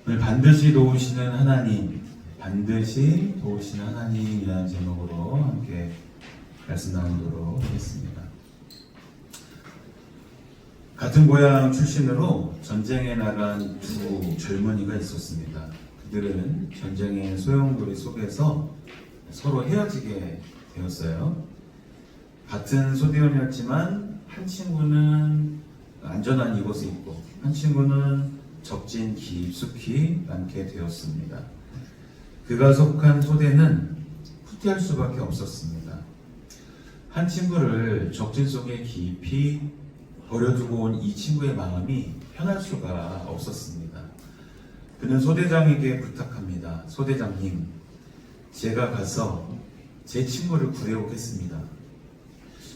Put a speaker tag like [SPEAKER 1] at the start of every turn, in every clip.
[SPEAKER 1] 오늘 반드시 도우시는 하나님, 반드시 도우시는 하나님이라는 제목으로 함께 말씀 나누도록 하겠습니다. 같은 고향 출신으로 전쟁에 나간 두 젊은이가 있었습니다. 그들은 전쟁의 소용돌이 속에서 서로 헤어지게 되었어요. 같은 소대원이었지만 한 친구는 안전한 이곳에 있고 한 친구는 적진 깊숙이 남게 되었습니다. 그가 속한 소대는 후퇴할 수밖에 없었습니다. 한 친구를 적진 속에 깊이 버려두고 온 이 친구의 마음이 편할 수가 없었습니다. 그는 소대장에게 부탁합니다. 소대장님, 제가 가서 제 친구를 구해오겠습니다.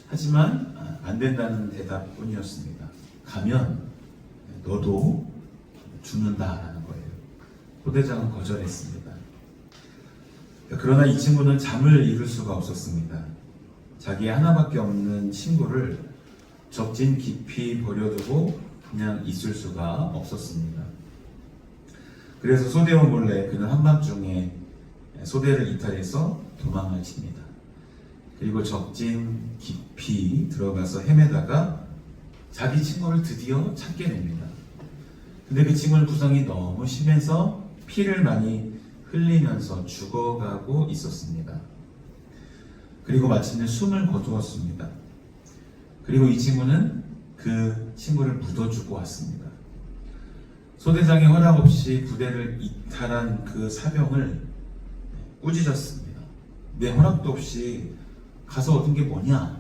[SPEAKER 1] 하지만 안 된다는 대답뿐이었습니다. 가면 너도 죽는다라는 거예요. 소대장은 거절했습니다. 그러나 이 친구는 잠을 이룰 수가 없었습니다. 자기 하나밖에 없는 친구를 적진 깊이 버려두고 그냥 있을 수가 없었습니다. 그래서 소대원 몰래 그는 한밤중에 소대를 이탈해서 도망을 칩니다. 그리고 적진 깊이 들어가서 헤매다가 자기 친구를 드디어 찾게 됩니다. 근데 그 친구는 부상이 너무 심해서 피를 많이 흘리면서 죽어가고 있었습니다. 그리고 마침내 숨을 거두었습니다. 그리고 이 친구는 그 친구를 묻어주고 왔습니다. 소대장의 허락 없이 부대를 이탈한 그 사병을 꾸짖었습니다. 내 허락도 없이 가서 얻은 게 뭐냐?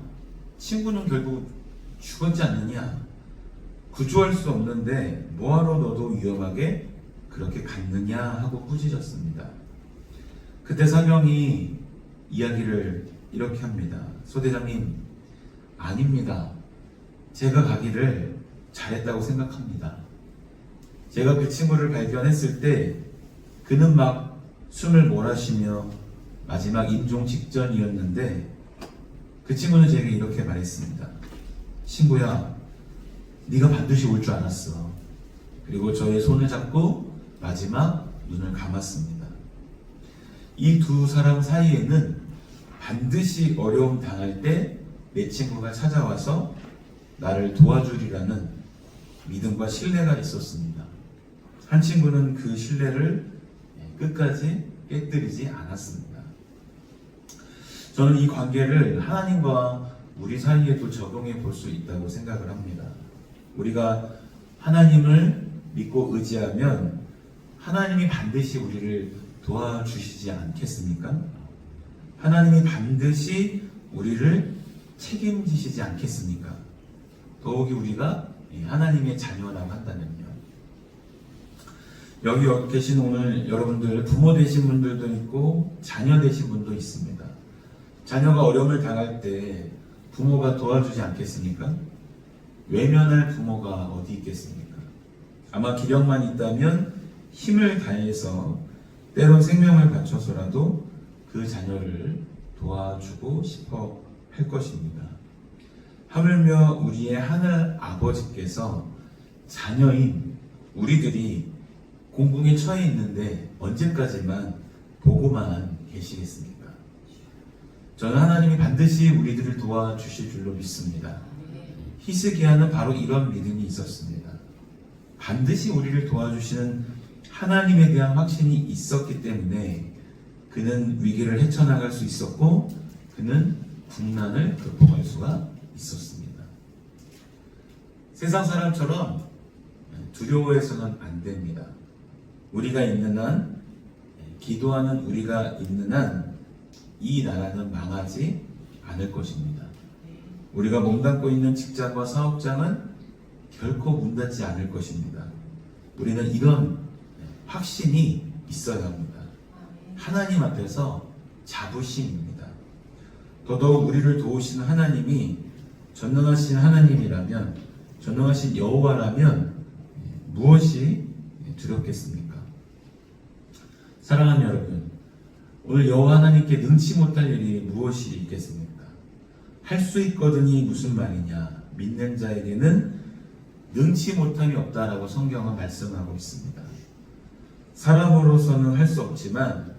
[SPEAKER 1] 친구는 결국 죽었지 않느냐? 구조할 수 없는데 뭐하러 너도 위험하게 그렇게 갔느냐 하고 꾸짖었습니다. 그때 사병이 이야기를 이렇게 합니다. 소대장님, 아닙니다. 제가 가기를 잘했다고 생각합니다. 제가 그 친구를 발견했을 때 그는 막 숨을 몰아쉬며 마지막 임종 직전이었는데 그 친구는 제게 이렇게 말했습니다. 친구야, 네가 반드시 올 줄 알았어. 그리고 저의 손을 잡고 마지막 눈을 감았습니다. 이 두 사람 사이에는 반드시 어려움 당할 때 내 친구가 찾아와서 나를 도와주리라는 믿음과 신뢰가 있었습니다. 한 친구는 그 신뢰를 끝까지 깨뜨리지 않았습니다. 저는 이 관계를 하나님과 우리 사이에도 적용해 볼 수 있다고 생각을 합니다. 우리가 하나님을 믿고 의지하면 하나님이 반드시 우리를 도와주시지 않겠습니까? 하나님이 반드시 우리를 책임지시지 않겠습니까? 더욱이 우리가 하나님의 자녀라고 한다면요. 여기 계신 오늘 여러분들 부모 되신 분들도 있고 자녀 되신 분도 있습니다. 자녀가 어려움을 당할 때 부모가 도와주지 않겠습니까? 외면할 부모가 어디 있겠습니까? 아마 기력만 있다면 힘을 다해서 때론 생명을 바쳐서라도 그 자녀를 도와주고 싶어 할 것입니다. 하물며 우리의 하늘 아버지께서 자녀인 우리들이 공궁에 처해 있는데 언제까지만 보고만 계시겠습니까? 저는 하나님이 반드시 우리들을 도와주실 줄로 믿습니다. 히스기야는 바로 이런 믿음이 있었습니다. 반드시 우리를 도와주시는 하나님에 대한 확신이 있었기 때문에 그는 위기를 헤쳐나갈 수 있었고 그는 국난을 극복할 수가 있었습니다. 세상 사람처럼 두려워해서는 안 됩니다. 우리가 있는 한, 기도하는 우리가 있는 한 이 나라는 망하지 않을 것입니다. 우리가 몸담고 있는 직장과 사업장은 결코 문 닫지 않을 것입니다. 우리는 이런 확신이 있어야 합니다. 하나님 앞에서 자부심입니다. 더더욱 우리를 도우시는 하나님이 전능하신 하나님이라면, 전능하신 여호와라면 무엇이 두렵겠습니까? 사랑하는 여러분, 오늘 여호와 하나님께 능치 못할 일이 무엇이 있겠습니까? 할 수 있거든이 무슨 말이냐? 믿는 자에게는 능치 못함이 없다라고 성경은 말씀하고 있습니다. 사람으로서는 할 수 없지만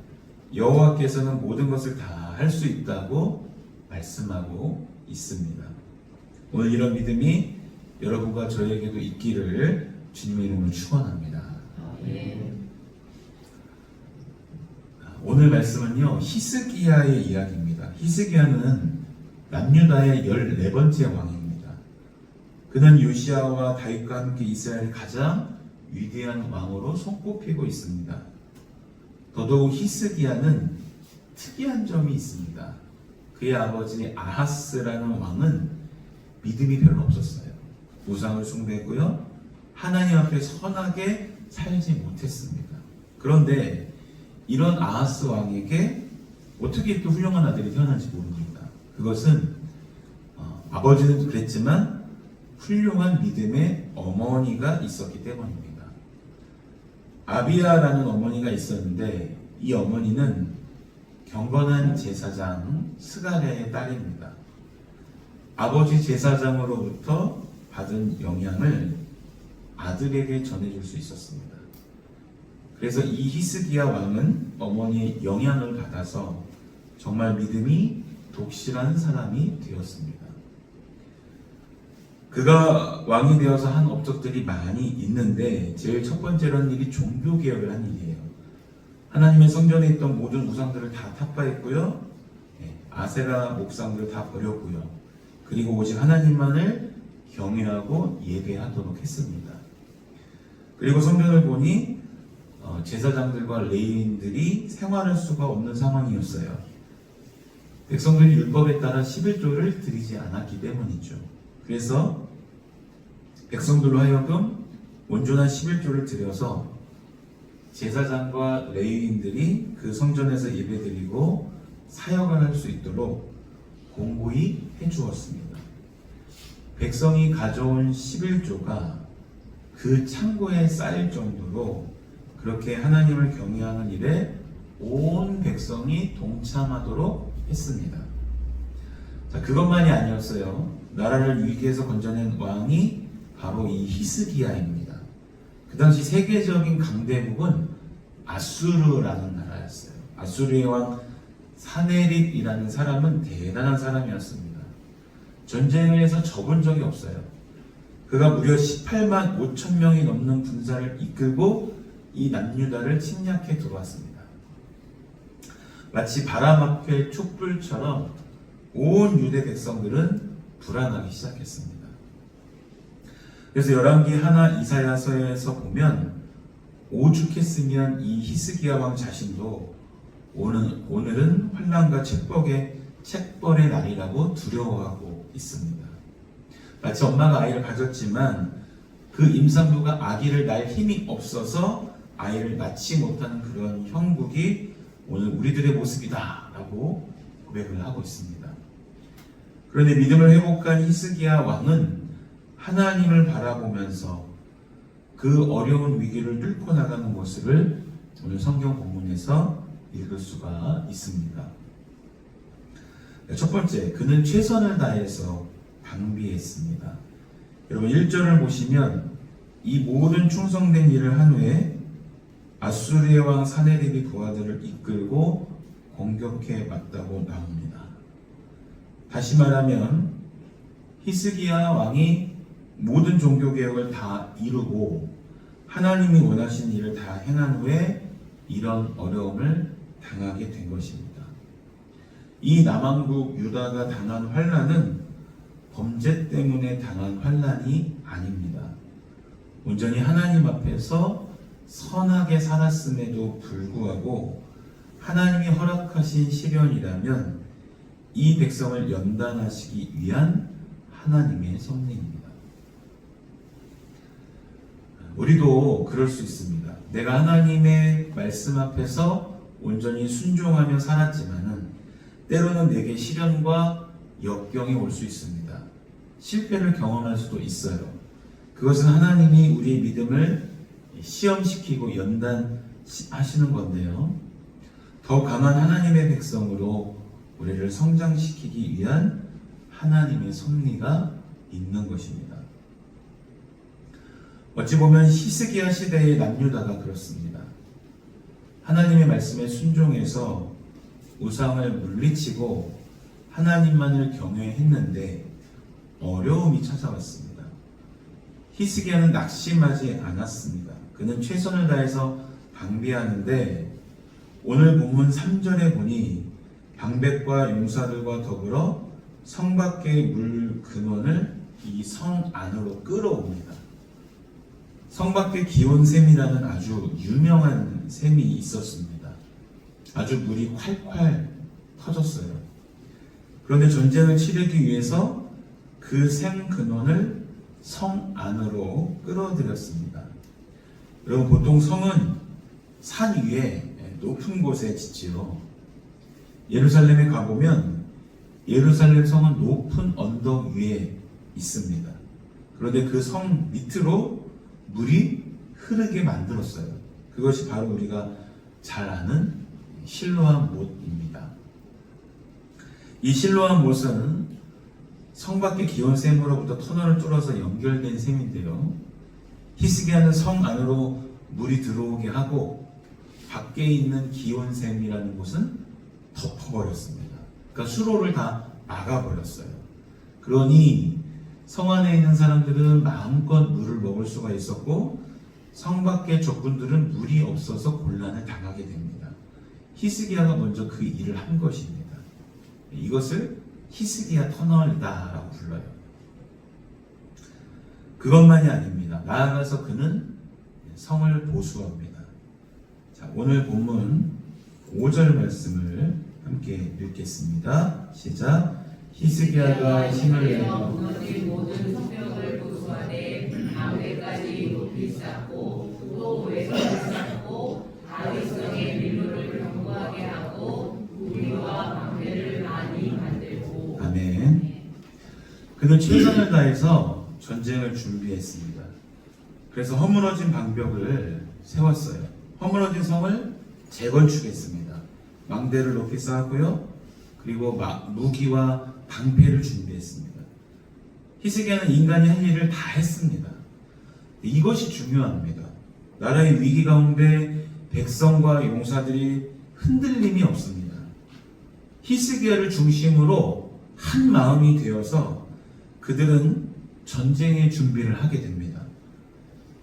[SPEAKER 1] 여호와께서는 모든 것을 다 할 수 있다고 말씀하고 있습니다. 오늘 이런 믿음이 여러분과 저에게도 있기를 주님의 이름으로 축원합니다. 오늘 말씀은요, 히스기야의 이야기입니다. 히스기야는 남유다의 14번째 왕입니다. 그는 요시야와 다윗과 함께 이스라엘의 가장 위대한 왕으로 손꼽히고 있습니다. 더더욱 히스기야는 특이한 점이 있습니다. 그의 아버지 아하스라는 왕은 믿음이 별로 없었어요. 우상을 숭배했고요, 하나님 앞에 선하게 살지 못했습니다. 그런데 이런 아하스 왕에게 어떻게 또 훌륭한 아들이 태어난지 모릅니다. 그것은 아버지는 그랬지만 훌륭한 믿음의 어머니가 있었기 때문입니다. 아비야라는 어머니가 있었는데 이 어머니는 경건한 제사장 스가랴의 딸입니다. 아버지 제사장으로부터 받은 영향을 아들에게 전해줄 수 있었습니다. 그래서 이 히스기야 왕은 어머니의 영향을 받아서 정말 믿음이 독실한 사람이 되었습니다. 그가 왕이 되어서 한 업적들이 많이 있는데 제일 첫 번째로는 일이 종교개혁을 한 일이에요. 하나님의 성전에 있던 모든 우상들을 다 탑파했고요, 아세라 목상들을 다 버렸고요, 그리고 오직 하나님만을 경외하고 예배하도록 했습니다. 그리고 성전을 보니 제사장들과 레위인들이 생활할 수가 없는 상황이었어요. 백성들이 율법에 따라 11조를 드리지 않았기 때문이죠. 그래서 백성들로 하여금 온전한 11조를 드려서 제사장과 레위인들이 그 성전에서 예배드리고 사역을 할 수 있도록 공고히 해주었습니다. 백성이 가져온 11조가 그 창고에 쌓일 정도로 그렇게 하나님을 경외하는 일에 온 백성이 동참하도록 했습니다. 자, 그것만이 아니었어요. 나라를 위기에서 건져낸 왕이 바로 이 히스기야입니다. 그 당시 세계적인 강대국은 아수르라는 나라였어요. 아수르의 왕 사네립이라는 사람은 대단한 사람이었습니다. 전쟁을 해서 져본 적이 없어요. 그가 무려 18만 5천 명이 넘는 군사를 이끌고 이 남유다를 침략해 들어왔습니다. 마치 바람 앞에 촛불처럼 온 유대 백성들은 불안하기 시작했습니다. 그래서 열왕기 하나 이사야서에서 보면 오죽했으면 이 히스기야 왕 자신도 오늘은 환난과 책벌의 날이라고 두려워하고 있습니다. 마치 엄마가 아이를 가졌지만 그 임산부가 아기를 낳을 힘이 없어서 아이를 낳지 못하는 그런 형국이 오늘 우리들의 모습이다 라고 고백을 하고 있습니다. 그런데 믿음을 회복한 히스기야 왕은 하나님을 바라보면서 그 어려운 위기를 뚫고 나가는 모습을 오늘 성경 본문에서 읽을 수가 있습니다. 첫 번째, 그는 최선을 다해서 방비했습니다. 여러분 1절을 보시면 이 모든 충성된 일을 한 후에 아수르의 왕 사네립이 부하들을 이끌고 공격해 맞다고 나옵니다. 다시 말하면 히스기야 왕이 모든 종교개혁을 다 이루고 하나님이 원하신 일을 다 행한 후에 이런 어려움을 당하게 된 것입니다. 이 남왕국 유다가 당한 환난은 범죄 때문에 당한 환난이 아닙니다. 온전히 하나님 앞에서 선하게 살았음에도 불구하고 하나님이 허락하신 시련이라면 이 백성을 연단하시기 위한 하나님의 섭리입니다. 우리도 그럴 수 있습니다. 내가 하나님의 말씀 앞에서 온전히 순종하며 살았지만은 때로는 내게 시련과 역경이 올 수 있습니다. 실패를 경험할 수도 있어요. 그것은 하나님이 우리의 믿음을 시험시키고 연단하시는 건데요. 더 강한 하나님의 백성으로 우리를 성장시키기 위한 하나님의 섭리가 있는 것입니다. 어찌 보면 히스기야 시대의 남유다가 그렇습니다. 하나님의 말씀에 순종해서 우상을 물리치고 하나님만을 경외했는데 어려움이 찾아왔습니다. 히스기야는 낙심하지 않았습니다. 그는 최선을 다해서 방비하는데 오늘 본문 3절에 보니 방백과 용사들과 더불어 성 밖의 물 근원을 이 성 안으로 끌어옵니다. 성 밖에 기온샘이라는 아주 유명한 샘이 있었습니다. 아주 물이 콸콸 터졌어요. 그런데 전쟁을 치르기 위해서 그 샘 근원을 성 안으로 끌어들였습니다. 여러분, 보통 성은 산 위에 높은 곳에 짓지요. 예루살렘에 가보면 예루살렘 성은 높은 언덕 위에 있습니다. 그런데 그 성 밑으로 물이 흐르게 만들었어요. 그것이 바로 우리가 잘 아는 실로암 못입니다. 이 실로암 못은 성 밖의 기온샘으로부터 터널을 뚫어서 연결된 샘인데요. 히스기야는 성 안으로 물이 들어오게 하고 밖에 있는 기온샘이라는 곳은 덮어버렸습니다. 그러니까 수로를 다 막아버렸어요. 그러니 성 안에 있는 사람들은 마음껏 물을 먹을 수가 있었고 성 밖의 적군들은 물이 없어서 곤란을 당하게 됩니다. 히스기야가 먼저 그 일을 한 것입니다. 이것을 히스기야 터널이다라고 불러요. 그것만이 아닙니다. 나아가서 그는 성을 보수합니다. 자, 오늘 본문 5절 말씀을 함께 읽겠습니다. 시작. 히스기야가 힘을 내어
[SPEAKER 2] 무너진 모든 성벽을 보수하되 방배까지 높이 쌓고 또 외선을 쌓고 다윗성의 밀로를 견고하게 하고 우리와 방배를 많이 만들고.
[SPEAKER 1] 아멘. 그는 최선을 다해서 전쟁을 준비했습니다. 그래서 허물어진 방벽을 세웠어요. 허물어진 성을 재건축했습니다. 망대를 높이 쌓았고요. 그리고 무기와 방패를 준비했습니다. 히스기야는 인간이 할 일을 다 했습니다. 이것이 중요합니다. 나라의 위기 가운데 백성과 용사들이 흔들림이 없습니다. 히스기야를 중심으로 한 마음이 되어서 그들은 전쟁의 준비를 하게 됩니다.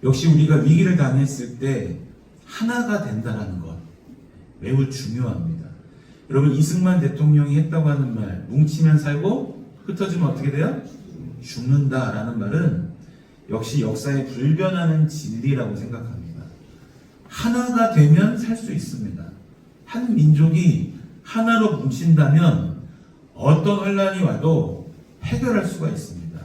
[SPEAKER 1] 역시 우리가 위기를 당했을 때 하나가 된다는 것 매우 중요합니다. 여러분, 이승만 대통령이 했다고 하는 말, 뭉치면 살고 흩어지면 어떻게 돼요? 죽는다라는 말은 역시 역사에 불변하는 진리라고 생각합니다. 하나가 되면 살 수 있습니다. 한 민족이 하나로 뭉친다면 어떤 혼란이 와도 해결할 수가 있습니다.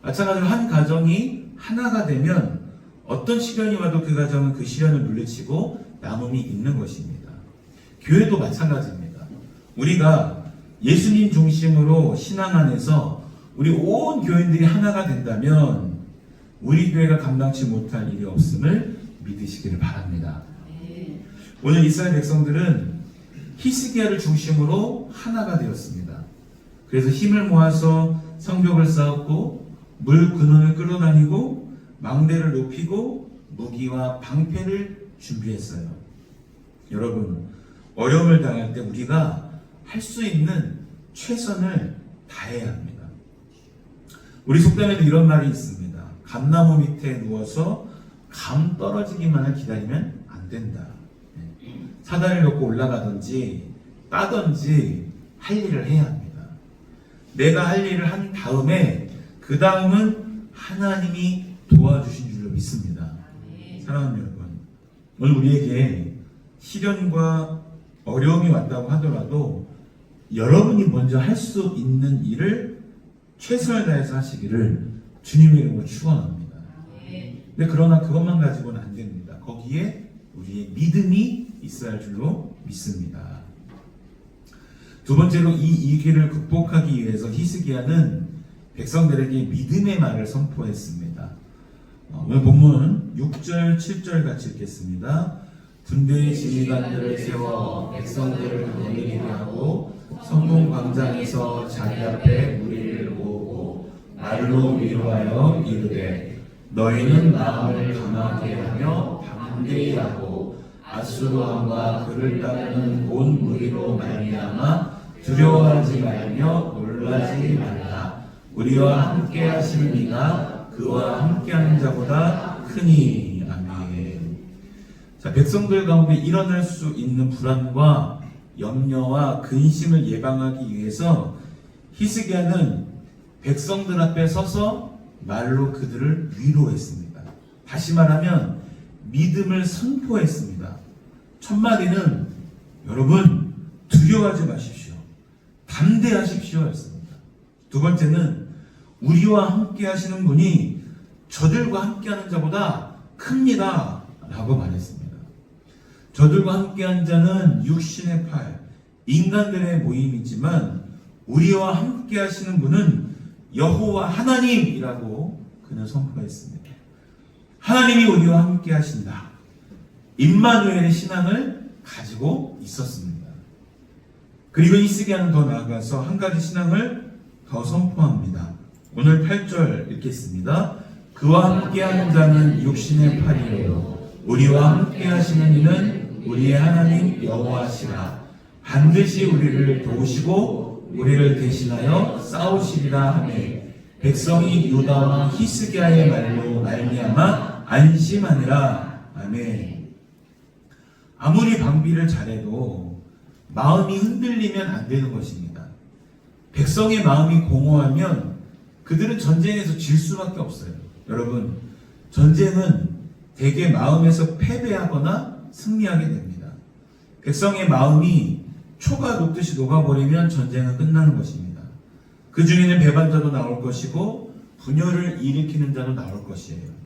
[SPEAKER 1] 마찬가지로 한 가정이 하나가 되면 어떤 시련이 와도 그 가정은 그 시련을 물리치고 남음이 있는 것입니다. 교회도 마찬가지입니다. 우리가 예수님 중심으로 신앙 안에서 우리 온 교인들이 하나가 된다면 우리 교회가 감당치 못할 일이 없음을 믿으시기를 바랍니다. 오늘 이스라엘 백성들은 히스기야를 중심으로 하나가 되었습니다. 그래서 힘을 모아서 성벽을 쌓았고 물 근원을 끌어다니고 망대를 높이고 무기와 방패를 준비했어요. 여러분, 어려움을 당할 때 우리가 할 수 있는 최선을 다해야 합니다. 우리 속담에도 이런 말이 있습니다. 감나무 밑에 누워서 감 떨어지기만을 기다리면 안 된다. 사다리를 놓고 올라가든지 따든지 할 일을 해야 합니다. 내가 할 일을 한 다음에 그 다음은 하나님이 도와주신 줄로 믿습니다. 사랑하는 여러분, 오늘 우리에게 시련과 어려움이 왔다고 하더라도 여러분이 먼저 할 수 있는 일을 최선을 다해서 하시기를 주님의 이름으로 축원합니다. 근데 그러나 그것만 가지고는 안 됩니다. 거기에 우리의 믿음이 있어야 할 줄로 믿습니다. 두 번째로 이 위기를 극복하기 위해서 히스기야는 백성들에게 믿음의 말을 선포했습니다. 오늘 본문 6절, 7절 같이 읽겠습니다. 군대의 지휘관들을 세워 백성들을 거느리게 하고 성문 광장에서 자기 앞에 무리를 모으고 말로 위로하여 이르되 너희는 마음을 강하게 하며 담대히 하고 아수르왕과 그를 따르는 온 무리로 말미암아 두려워하지 말며 놀라지 말라. 우리와 함께 하시는 이가 그와 함께하는 자보다 크니. 아멘. 자, 백성들 가운데 일어날 수 있는 불안과 염려와 근심을 예방하기 위해서 히스기야는 백성들 앞에 서서 말로 그들을 위로했습니다. 다시 말하면 믿음을 선포했습니다. 첫 마디는 여러분 두려워하지 마십시오. 담대하십시오 였습니다. 두 번째는 우리와 함께 하시는 분이 저들과 함께하는 자보다 큽니다 라고 말했습니다. 저들과 함께한 자는 육신의 팔, 인간들의 모임이지만 우리와 함께 하시는 분은 여호와 하나님이라고 그는 선포했습니다. 하나님이 우리와 함께 하신다. 임마누엘의 신앙을 가지고 있었습니다. 그리고 히스기야는 더 나아가서 한 가지 신앙을 더 선포합니다. 오늘 8절 읽겠습니다. 그와 함께하는 자는 육신의 팔이요 우리와 함께 하시는 이는 우리의 하나님 여호와시라. 반드시 우리를 도우시고 우리를 대신하여 싸우시리라 하매 백성이 유다와 히스기야의 말로 말미암아 안심하니라. 아멘. 아무리 방비를 잘해도 마음이 흔들리면 안 되는 것입니다. 백성의 마음이 공허하면 그들은 전쟁에서 질 수밖에 없어요. 여러분, 전쟁은 대개 마음에서 패배하거나 승리하게 됩니다. 백성의 마음이 초가 녹듯이 녹아버리면 전쟁은 끝나는 것입니다. 그 중에는 배반자도 나올 것이고 분열을 일으키는 자도 나올 것이에요.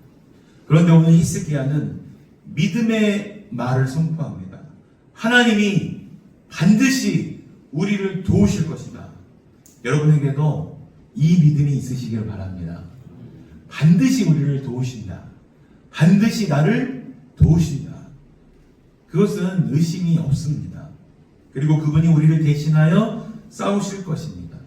[SPEAKER 1] 그런데 오늘 히스기야는 믿음의 말을 선포합니다. 하나님이 반드시 우리를 도우실 것이다. 여러분에게도 이 믿음이 있으시길 바랍니다. 반드시 우리를 도우신다. 반드시 나를 도우신다. 그것은 의심이 없습니다. 그리고 그분이 우리를 대신하여 싸우실 것입니다.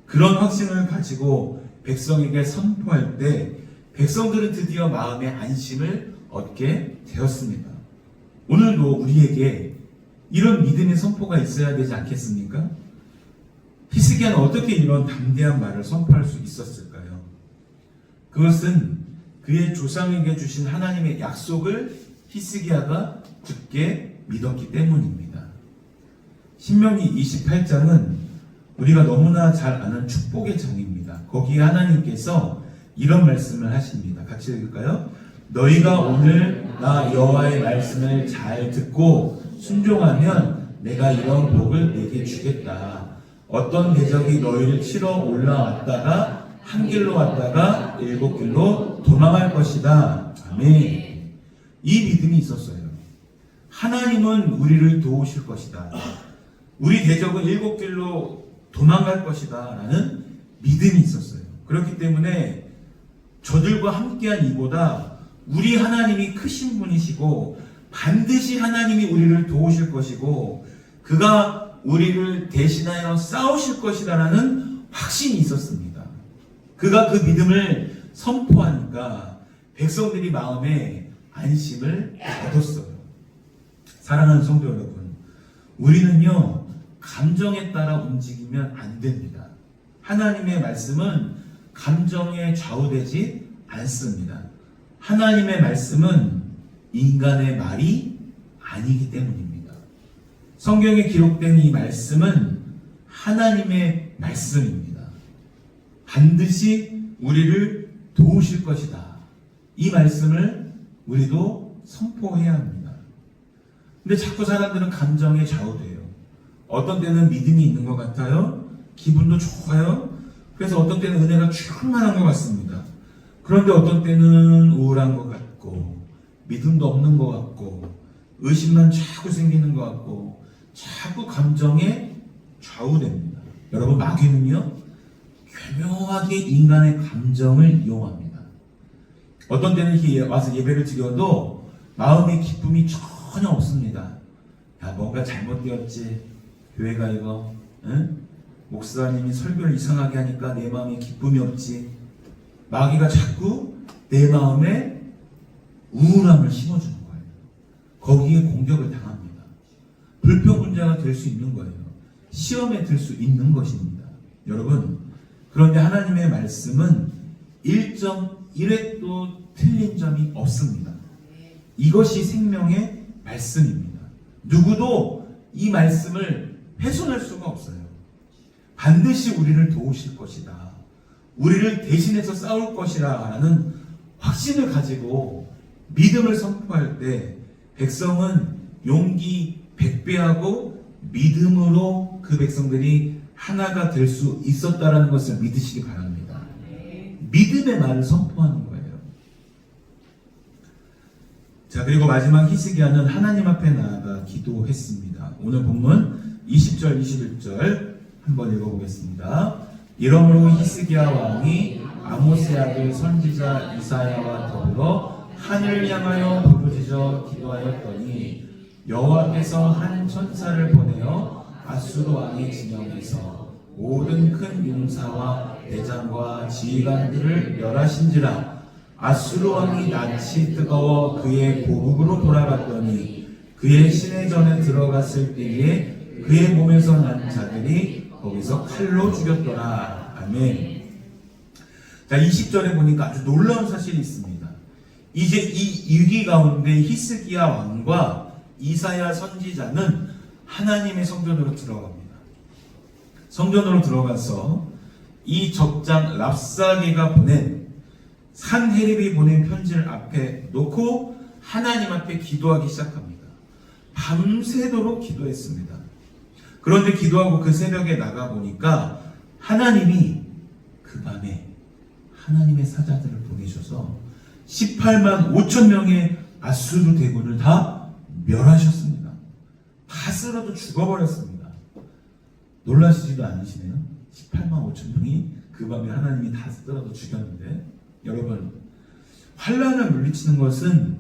[SPEAKER 1] 그런 확신을 가지고 백성에게 선포할 때 백성들은 드디어 마음의 안심을 얻게 되었습니다. 오늘도 우리에게 이런 믿음의 선포가 있어야 되지 않겠습니까? 히스기야는 어떻게 이런 담대한 말을 선포할 수 있었을까요? 그것은 그의 조상에게 주신 하나님의 약속을 히스기야가 굳게 믿었기 때문입니다. 신명기 28장은 우리가 너무나 잘 아는 축복의 장입니다. 거기에 하나님께서 이런 말씀을 하십니다. 같이 읽을까요? 너희가 오늘 나 여호와의 말씀을 잘 듣고 순종하면 내가 이런 복을 내게 주겠다. 어떤 대적이 너희를 치러 올라왔다가 한 길로 왔다가 7길로 도망할 것이다. 아멘. 이 믿음이 있었어요. 하나님은 우리를 도우실 것이다. 우리 대적은 7길로 도망갈 것이다 라는 믿음이 있었어요. 그렇기 때문에 저들과 함께한 이보다 우리 하나님이 크신 분이시고 반드시 하나님이 우리를 도우실 것이고 그가 우리를 대신하여 싸우실 것이다 라는 확신이 있었습니다. 그가 그 믿음을 선포하니까 백성들이 마음에 안심을 얻었어요. 사랑하는 성도 여러분, 우리는요 감정에 따라 움직이면 안 됩니다. 하나님의 말씀은 감정에 좌우되지 않습니다. 하나님의 말씀은 인간의 말이 아니기 때문입니다. 성경에 기록된 이 말씀은 하나님의 말씀입니다. 반드시 우리를 도우실 것이다. 이 말씀을 우리도 선포해야 합니다. 근데 자꾸 사람들은 감정에 좌우돼요. 어떤 때는 믿음이 있는 것 같아요. 기분도 좋아요. 그래서 어떤 때는 은혜가 충만한 것 같습니다. 그런데 어떤 때는 우울한 것 같고 믿음도 없는 것 같고 의심만 자꾸 생기는 것 같고 자꾸 감정에 좌우됩니다. 여러분, 마귀는요 교묘하게 인간의 감정을 이용합니다. 어떤 때는 이렇게 와서 예배를 드려도 마음의 기쁨이 전혀 없습니다. 야, 뭔가 잘못되었지. 교회가 이거 목사님이 설교를 이상하게 하니까 내 마음에 기쁨이 없지. 마귀가 자꾸 내 마음에 우울함을 심어주는 거예요. 거기에 공격을 당합니다. 불평분자가 될 수 있는 거예요. 시험에 들 수 있는 것입니다. 여러분, 그런데 하나님의 말씀은 1.1획도 틀린 점이 없습니다. 이것이 생명의 말씀입니다. 누구도 이 말씀을 훼손할 수가 없어요. 반드시 우리를 도우실 것이다. 우리를 대신해서 싸울 것이라 라는 확신을 가지고 믿음을 선포할 때 백성은 용기 100배하고 믿음으로 그 백성들이 하나가 될 수 있었다라는 것을 믿으시기 바랍니다. 믿음의 말을 선포하는 거예요. 자, 그리고 마지막 히스기야는 하나님 앞에 나아가 기도했습니다. 오늘 본문 20절 21절 한번 읽어보겠습니다. 이러므로 히스기야 왕이 아모스의 아들 선지자 이사야와 더불어 하늘을 향하여 부르짖어 기도하였더니 여호와께서 한 천사를 보내어 아수르 왕의 진영에서 모든 큰 용사와 대장과 지휘관들을 멸하신지라. 아수르 왕이 낯이 뜨거워 그의 고국으로 돌아갔더니 그의 시내전에 들어갔을 때에 그의 몸에서 난 자들이 거기서 칼로 죽였더라. 아멘. 자, 20절에 보니까 아주 놀라운 사실이 있습니다. 이제 이 위기 가운데 히스기야 왕과 이사야 선지자는 하나님의 성전으로 들어갑니다. 성전으로 들어가서 이 적장 랍사게가 보낸 산헤립이 보낸 편지를 앞에 놓고 하나님 앞에 기도하기 시작합니다. 밤새도록 기도했습니다. 그런데 기도하고 그 새벽에 나가보니까 하나님이 그 밤에 하나님의 사자들을 보내셔서 18만 5천 명의 아수르 대군을 다 멸하셨습니다. 다 쓸어도 죽어버렸습니다. 놀라시지도 않으시네요. 18만 5천 명이 그 밤에 하나님이 다 쓸어도 죽였는데, 여러분, 환난을 물리치는 것은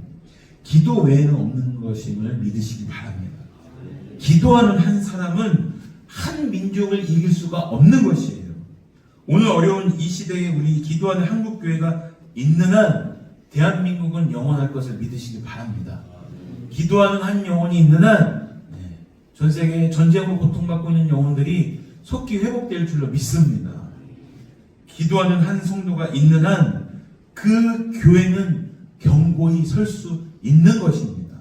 [SPEAKER 1] 기도 외에는 없는 것임을 믿으시기 바랍니다. 기도하는 한 사람은 한 민족을 이길 수가 없는 것이에요. 오늘 어려운 이 시대에 우리 기도하는 한국교회가 있는 한 대한민국은 영원할 것을 믿으시기 바랍니다. 기도하는 한 영혼이 있는 한 전 세계에 전쟁으로 고통받고 있는 영혼들이 속히 회복될 줄로 믿습니다. 기도하는 한 성도가 있는 한 그 교회는 견고히 설 수 있는 것입니다.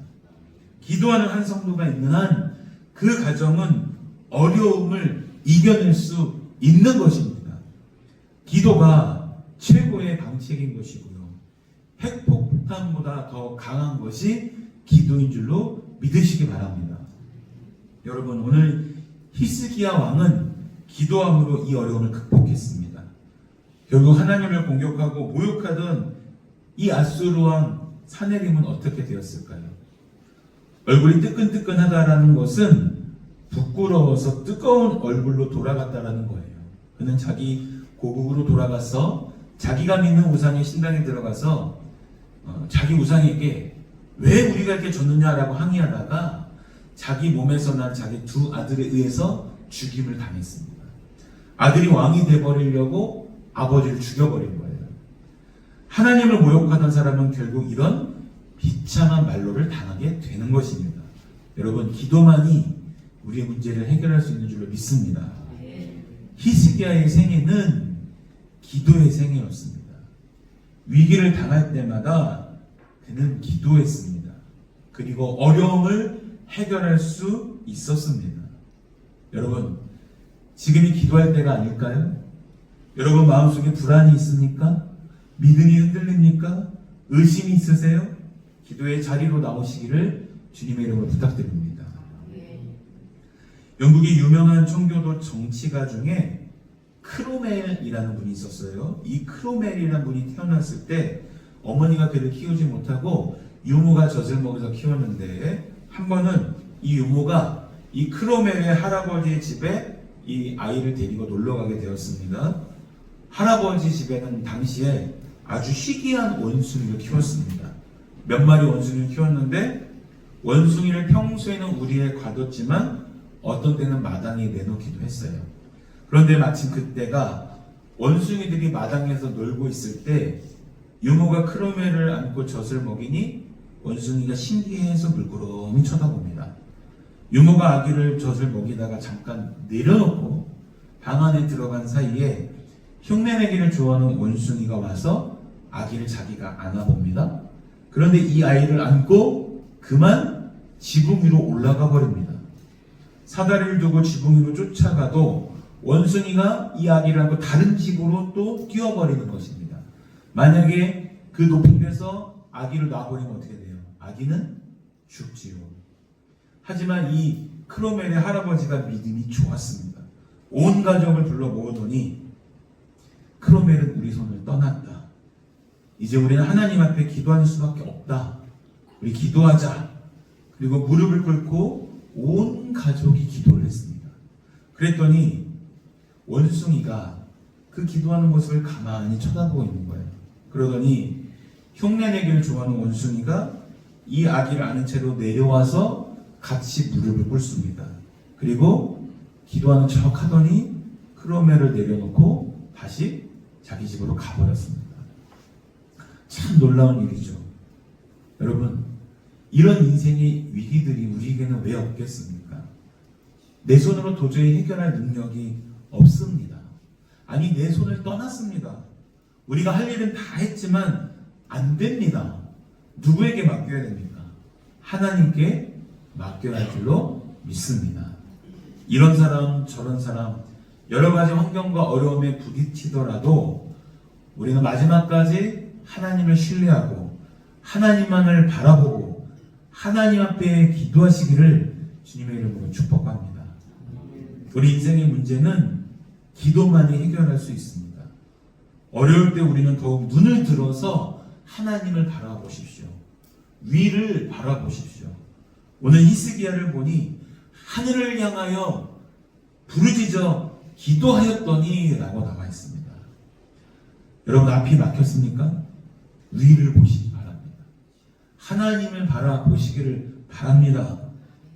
[SPEAKER 1] 기도하는 한 성도가 있는 한 그 가정은 어려움을 이겨낼 수 있는 것입니다. 기도가 최고의 방책인 것이고요. 핵폭탄보다 더 강한 것이 기도인 줄로 믿으시기 바랍니다. 여러분, 오늘 히스기야 왕은 기도함으로 이 어려움을 극복했습니다. 결국 하나님을 공격하고 모욕하던 이 아수르 왕 산헤립은 어떻게 되었을까요? 얼굴이 뜨끈뜨끈하다라는 것은 부끄러워서 뜨거운 얼굴로 돌아갔다라는 거예요. 그는 자기 고국으로 돌아가서 자기가 믿는 우상의 신당에 들어가서 자기 우상에게 왜 우리가 이렇게 졌느냐라고 항의하다가 자기 몸에서 난 자기 두 아들에 의해서 죽임을 당했습니다. 아들이 왕이 돼버리려고 아버지를 죽여버린 거예요. 하나님을 모욕하던 사람은 결국 이런 비참한 말로를 당하게 되는 것입니다. 여러분, 기도만이 우리의 문제를 해결할 수 있는 줄로 믿습니다. 히스기야의 생애는 기도의 생애였습니다. 위기를 당할 때마다 그는 기도했습니다. 그리고 어려움을 해결할 수 있었습니다. 여러분, 지금이 기도할 때가 아닐까요? 여러분 마음속에 불안이 있습니까? 믿음이 흔들립니까? 의심이 있으세요? 기도의 자리로 나오시기를 주님의 이름으로 부탁드립니다. 영국의 유명한 청교도 정치가 중에 크로멜이라는 분이 있었어요. 이 크로멜이라는 분이 태어났을 때 어머니가 그를 키우지 못하고 유모가 젖을 먹여서 키웠는데, 한 번은 이 유모가 이 크로멜의 할아버지의 집에 이 아이를 데리고 놀러 가게 되었습니다. 할아버지 집에는 당시에 아주 희귀한 원숭이를 키웠습니다. 몇 마리 원숭이를 키웠는데, 원숭이를 평소에는 우리에 가뒀지만 어떤 때는 마당에 내놓기도 했어요. 그런데 마침 그때가 원숭이들이 마당에서 놀고 있을 때 유모가 크로멜을 안고 젖을 먹이니 원숭이가 신기해서 물끄러미 쳐다봅니다. 유모가 아기를 젖을 먹이다가 잠깐 내려놓고 방 안에 들어간 사이에 흉내내기를 좋아하는 원숭이가 와서 아기를 자기가 안아봅니다. 그런데 이 아이를 안고 그만 지붕 위로 올라가 버립니다. 사다리를 두고 지붕 위로 쫓아가도 원숭이가 이 아기를 안고 다른 집으로 또 뛰어버리는 것입니다. 만약에 그 높은 데서 아기를 놔버리면 어떻게 돼요? 아기는 죽지요. 하지만 이 크로멜의 할아버지가 믿음이 좋았습니다. 온 가족을 불러 모으더니 크로멜은 우리 손을 떠났다. 이제 우리는 하나님 앞에 기도하는 수밖에 없다. 우리 기도하자. 그리고 무릎을 꿇고 온 가족이 기도를 했습니다. 그랬더니 원숭이가 그 기도하는 모습을 가만히 쳐다보고 있는 거예요. 그러더니 흉내내기를 좋아하는 원숭이가 이 아기를 안은 채로 내려와서 같이 무릎을 꿇습니다. 그리고 기도하는 척 하더니 크로멜을 내려놓고 다시 자기 집으로 가버렸습니다. 참 놀라운 일이죠. 여러분, 이런 인생의 위기들이 우리에게는 왜 없겠습니까? 내 손으로 도저히 해결할 능력이 없습니다. 아니, 내 손을 떠났습니다. 우리가 할 일은 다 했지만 안 됩니다. 누구에게 맡겨야 됩니까? 하나님께 맡겨야 할 줄로 믿습니다. 이런 사람 저런 사람 여러 가지 환경과 어려움에 부딪히더라도 우리는 마지막까지 하나님을 신뢰하고 하나님만을 바라보고 하나님 앞에 기도하시기를 주님의 이름으로 축복합니다. 우리 인생의 문제는 기도만이 해결할 수 있습니다. 어려울 때 우리는 더욱 눈을 들어서 하나님을 바라보십시오. 위를 바라보십시오. 오늘 히스기야를 보니 하늘을 향하여 부르짖어 기도하였더니 라고 나와 있습니다. 여러분, 앞이 막혔습니까? 위를 보시기 바랍니다. 하나님을 바라보시기를 바랍니다.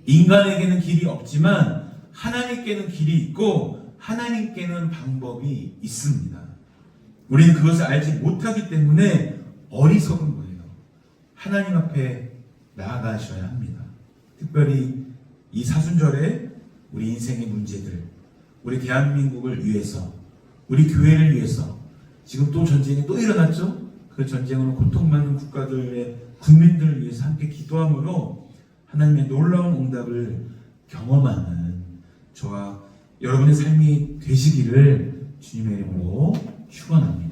[SPEAKER 1] 인간에게는 길이 없지만 하나님께는 길이 있고 하나님께는 방법이 있습니다. 우리는 그것을 알지 못하기 때문에 어리석은 거예요. 하나님 앞에 나아가셔야 합니다. 특별히 이 사순절에 우리 인생의 문제들, 우리 대한민국을 위해서, 우리 교회를 위해서, 지금 또 전쟁이 또 일어났죠? 그 전쟁으로 고통받는 국가들의 국민들을 위해서 함께 기도함으로 하나님의 놀라운 응답을 경험하는 저와 여러분의 삶이 되시기를 주님의 이름으로 축원합니다.